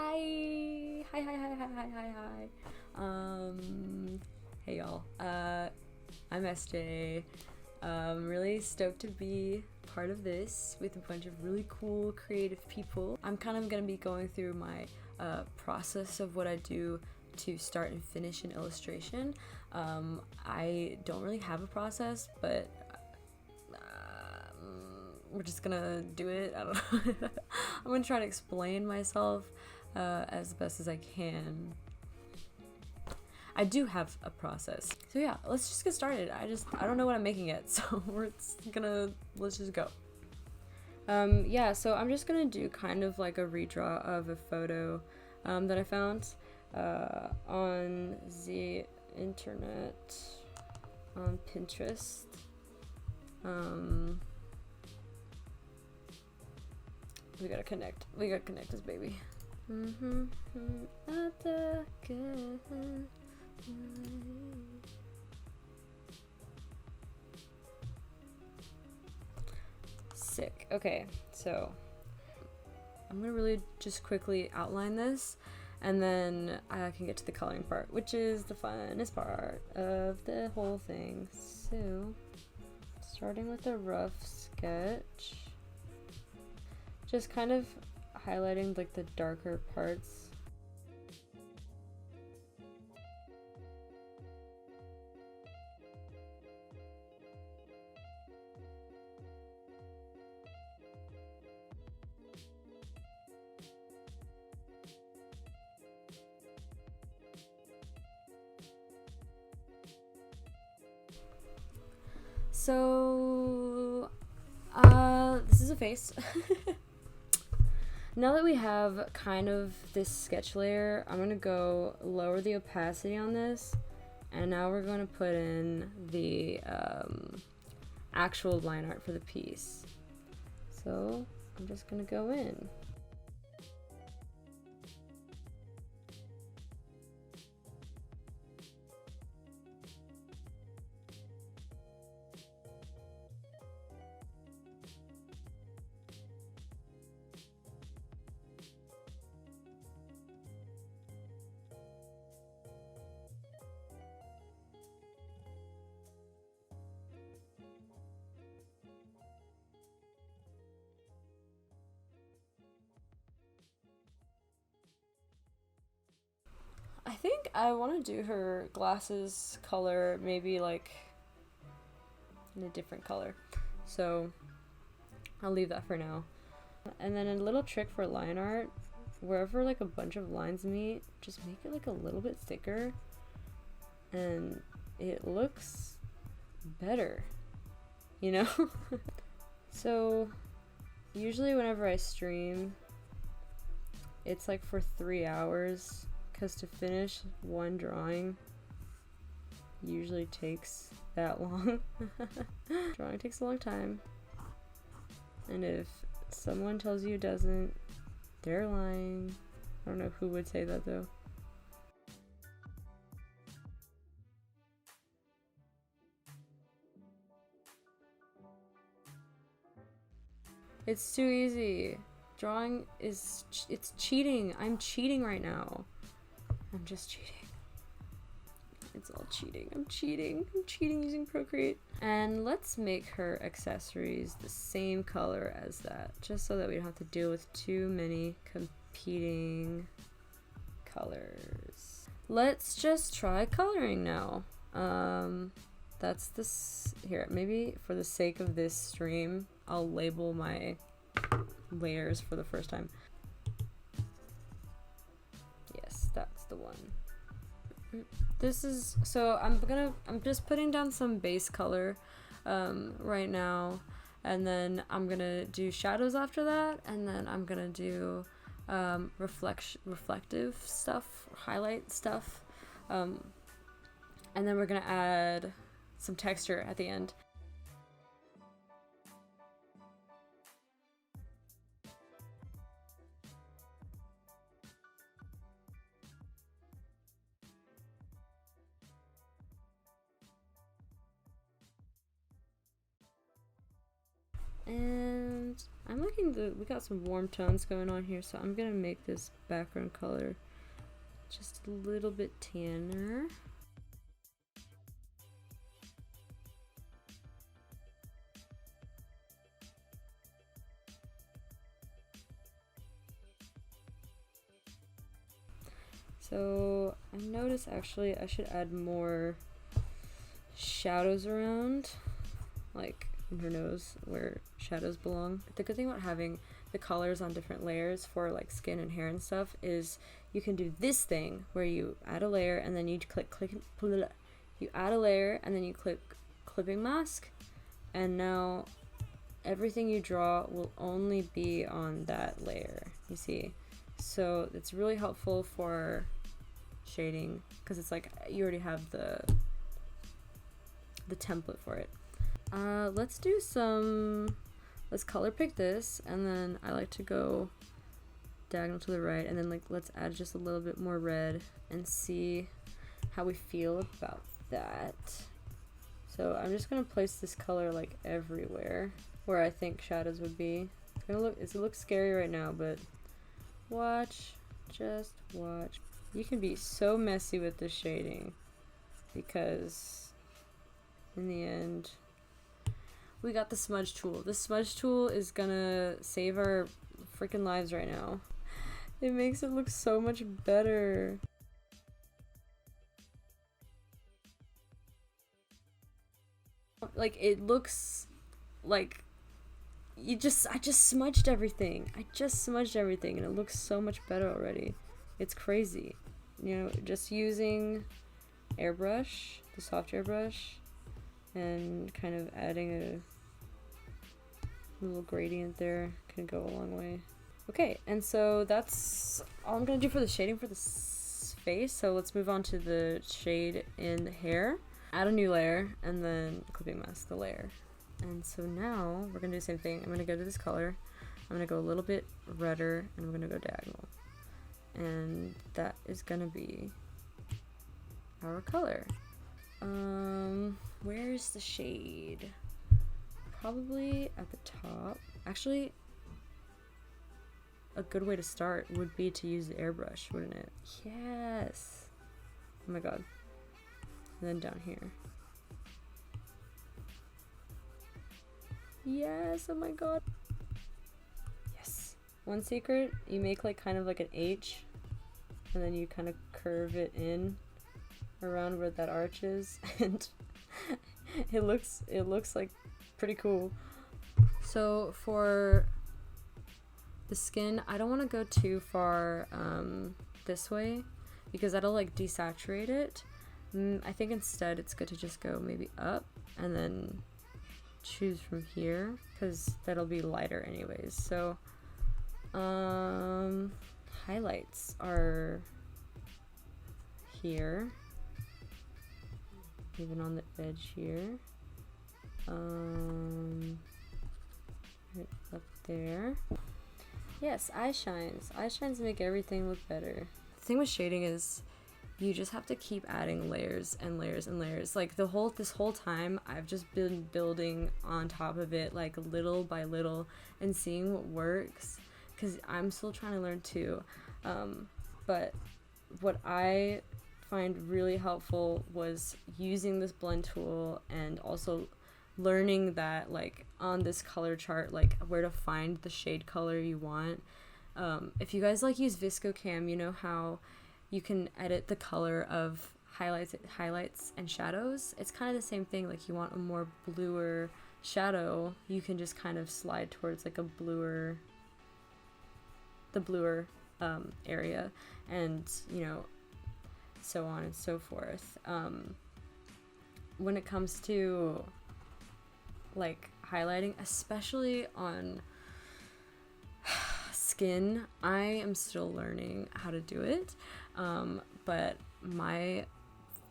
Hi. Hi. Hey y'all. I'm SJ. I'm really stoked to be part of this with a bunch of really cool creative people. I'm kind of gonna be going through my process of what I do to start and finish an illustration. I don't really have a process, but we're just gonna do it. I don't know. I'm gonna try to explain myself as best as I can. I do have a process. So yeah, let's just get started. I don't know what I'm making yet, so let's just go. Yeah, so I'm just gonna do kind of like a redraw of a photo that I found on the internet, on Pinterest. We gotta connect this baby. Sick. Okay, so I'm gonna really just quickly outline this, and then I can get to the coloring part, which is the funnest part of the whole thing. So, starting with a rough sketch, just kind of highlighting like the darker parts. So, this is a face. Now that we have kind of this sketch layer, I'm gonna go lower the opacity on this, and now we're gonna put in the actual line art for the piece. So, I'm just gonna go in. I think I want to do her glasses color maybe like in a different color, so I'll leave that for now. And then a little trick for line art, wherever like a bunch of lines meet, just make it like a little bit thicker and it looks better, you know? So usually whenever I stream, it's like for 3 hours, because to finish one drawing usually takes that long. Drawing takes a long time, and if someone tells you it doesn't, they're lying. I don't know who would say that though. It's too easy. Drawing is it's cheating. I'm cheating right now. I'm just cheating. It's all cheating. I'm cheating using Procreate. And let's make her accessories the same color as that, just so that we don't have to deal with too many competing colors. Let's just try coloring now. That's this here. Maybe for the sake of this stream, I'll label my layers for the first time. Yes, that's the one. This is, so I'm just putting down some base color right now, and then I'm gonna do shadows after that, and then I'm gonna do reflective stuff, highlight stuff, and then we're gonna add some texture at the end. And I'm liking we got some warm tones going on here, so I'm gonna make this background color just a little bit tanner. So I noticed actually I should add more shadows around, like in her nose where shadows belong. The good thing about having the colors on different layers for like skin and hair and stuff is you can do this thing where you add a layer and then you you add a layer and then you click clipping mask, and now everything you draw will only be on that layer, you see. So it's really helpful for shading because it's like you already have the template for it. Let's color pick this, and then I like to go diagonal to the right, and then like let's add just a little bit more red and see how we feel about that. So I'm just gonna place this color like everywhere where I think shadows would be. It looks scary right now, but watch, just watch. You can be so messy with the shading because in the end we got the smudge tool. The smudge tool is gonna save our freaking lives right now. It makes it look so much better. Like it looks like I just smudged everything. I just smudged everything and it looks so much better already. It's crazy. You know, just using airbrush, the soft airbrush, and kind of adding a little gradient there can go a long way. Okay, and so that's all I'm gonna do for the shading for this face. So let's move on to the shade in the hair. Add a new layer and then clipping mask the layer. And so now we're gonna do the same thing. I'm gonna go to this color, I'm gonna go a little bit redder, and I'm gonna go diagonal. And that is gonna be our color. Where's the shade? Probably at the top. Actually, a good way to start would be to use the airbrush, wouldn't it? Yes! Oh my god. And then down here. Yes, oh my god. Yes. One secret, you make like kind of like an H, and then you kind of curve it in around where that arch is, and it looks like pretty cool. So for the skin, I don't want to go too far this way because that'll like desaturate it. I think instead it's good to just go maybe up and then choose from here because that'll be lighter anyways. So highlights are here, even on the edge here, right up there. Yes, eye shines. Eye shines make everything look better. The thing with shading is you just have to keep adding layers and layers and layers. Like this whole time I've just been building on top of it like little by little and seeing what works because I'm still trying to learn too. But what I find really helpful was using this blend tool and also learning that like on this color chart like where to find the shade color you want. If you guys like use ViscoCam, you know how you can edit the color of highlights and shadows. It's kind of the same thing. Like you want a more bluer shadow, you can just kind of slide towards like the bluer area, and you know, so on and so forth. When it comes to like highlighting, especially on skin, I am still learning how to do it, but my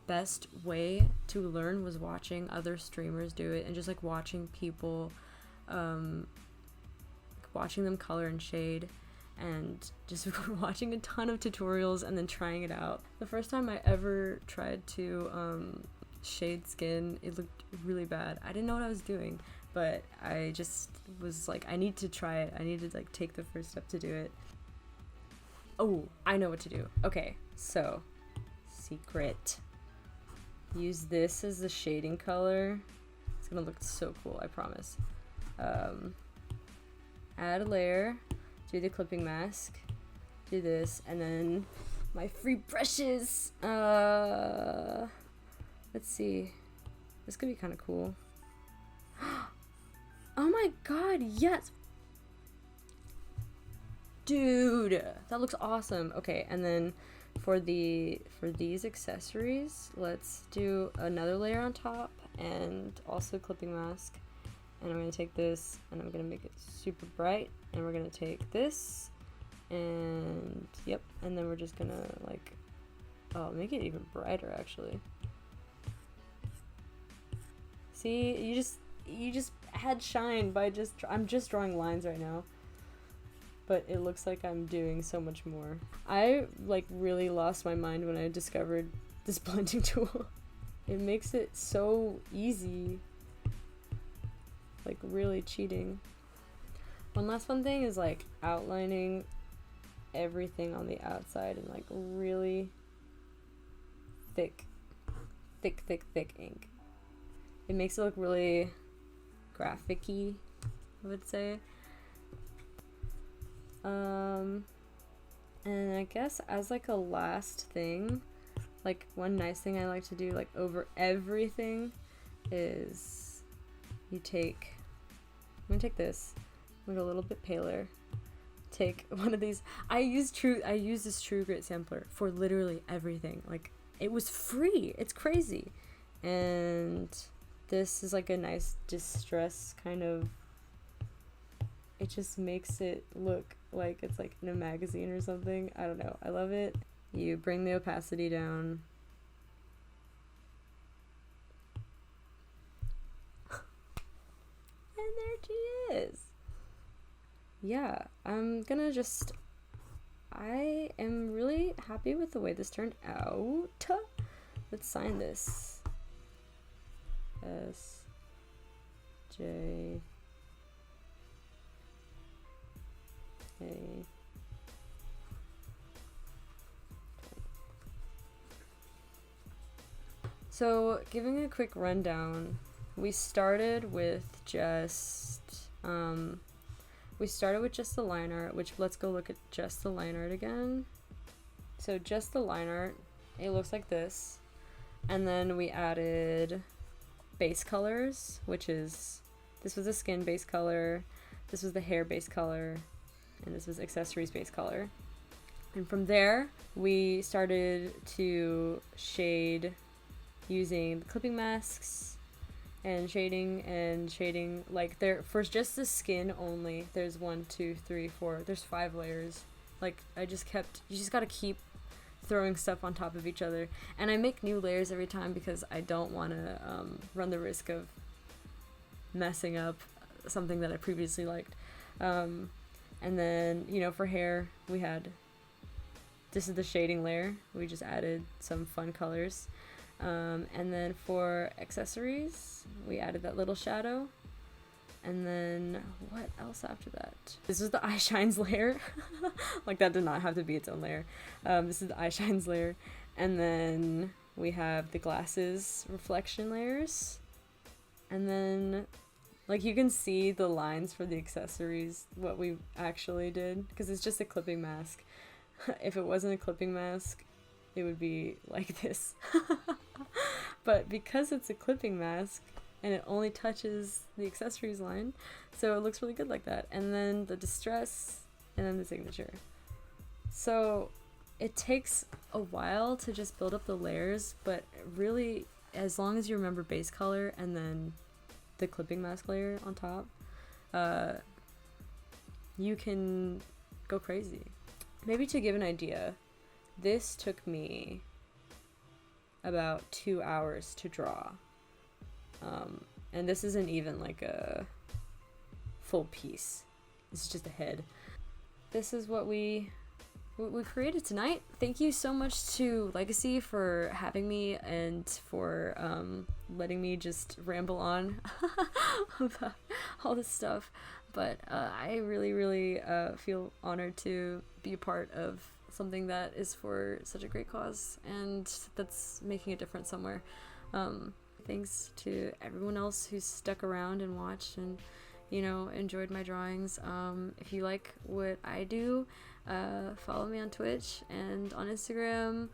best way to learn was watching other streamers do it and just like watching people, watching them color and shade, and just watching a ton of tutorials and then trying it out. The first time I ever tried to shade skin, it looked really bad. I didn't know what I was doing, but I just was like, I need to try it. I need to like take the first step to do it. Oh, I know what to do. Okay, so secret. Use this as the shading color. It's gonna look so cool, I promise. Add a layer, do the clipping mask, do this, and then my free brushes. Let's see. This could be kind of cool. Oh my god, yes! Dude, that looks awesome. Okay, and then for these accessories, let's do another layer on top and also clipping mask. And I'm gonna take this and I'm gonna make it super bright, and we're gonna take this and yep, and then we're just gonna like, oh, make it even brighter actually. See, you just had shine by I'm just drawing lines right now. But it looks like I'm doing so much more. I like really lost my mind when I discovered this blending tool. It makes it so easy. Like really cheating. One last fun thing is like outlining everything on the outside in like really thick ink. It makes it look really graphic-y, I would say. And I guess as like a last thing, like one nice thing I like to do like over everything is I'm gonna take this, I'm gonna go a little bit paler, take one of these, I use this True Grit sampler for literally everything, like it was free, it's crazy. And this is like a nice distress kind of, it just makes it look like it's like in a magazine or something. I don't know. I love it. You bring the opacity down. And there she is. Yeah, I am really happy with the way this turned out. Let's sign this. S.J. So, giving a quick rundown, we started with just the line art, which let's go look at just the line art again. So just the line art, it looks like this. And then we added base colors, this was the skin base color, this was the hair base color, and this was accessories base color. And from there, we started to shade using the clipping masks and shading like there for just the skin only. There's 1, 2, 3, 4. There's 5 layers. Like you just gotta keep throwing stuff on top of each other. And I make new layers every time because I don't want to run the risk of messing up something that I previously liked. And then, for hair, this is the shading layer. We just added some fun colors. And then for accessories, we added that little shadow. And then, what else after that? This is the eye shines layer. Like, that did not have to be its own layer. This is the eye shines layer. And then we have the glasses reflection layers. And then, like, you can see the lines for the accessories, what we actually did, because it's just a clipping mask. If it wasn't a clipping mask, it would be like this. But because it's a clipping mask, and it only touches the accessories line, so it looks really good like that. And then the distress, and then the signature. So it takes a while to just build up the layers, but really, as long as you remember base color and then the clipping mask layer on top, you can go crazy. Maybe to give an idea, this took me about 2 hours to draw. And this isn't even like a full piece. This is just a head. This is what we we created tonight. Thank you so much to Legacy for having me and for letting me just ramble on about all this stuff. But I really feel honored to be a part of something that is for such a great cause and that's making a difference somewhere. Thanks to everyone else who's stuck around and watched and, you know, enjoyed my drawings. If you like what I do, follow me on Twitch and on Instagram,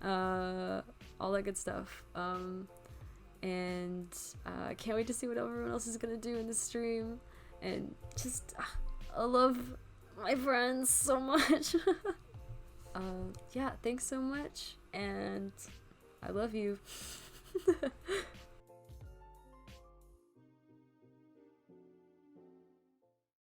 all that good stuff. And I can't wait to see what everyone else is gonna do in this stream. And just, I love my friends so much. Yeah, thanks so much, and I love you.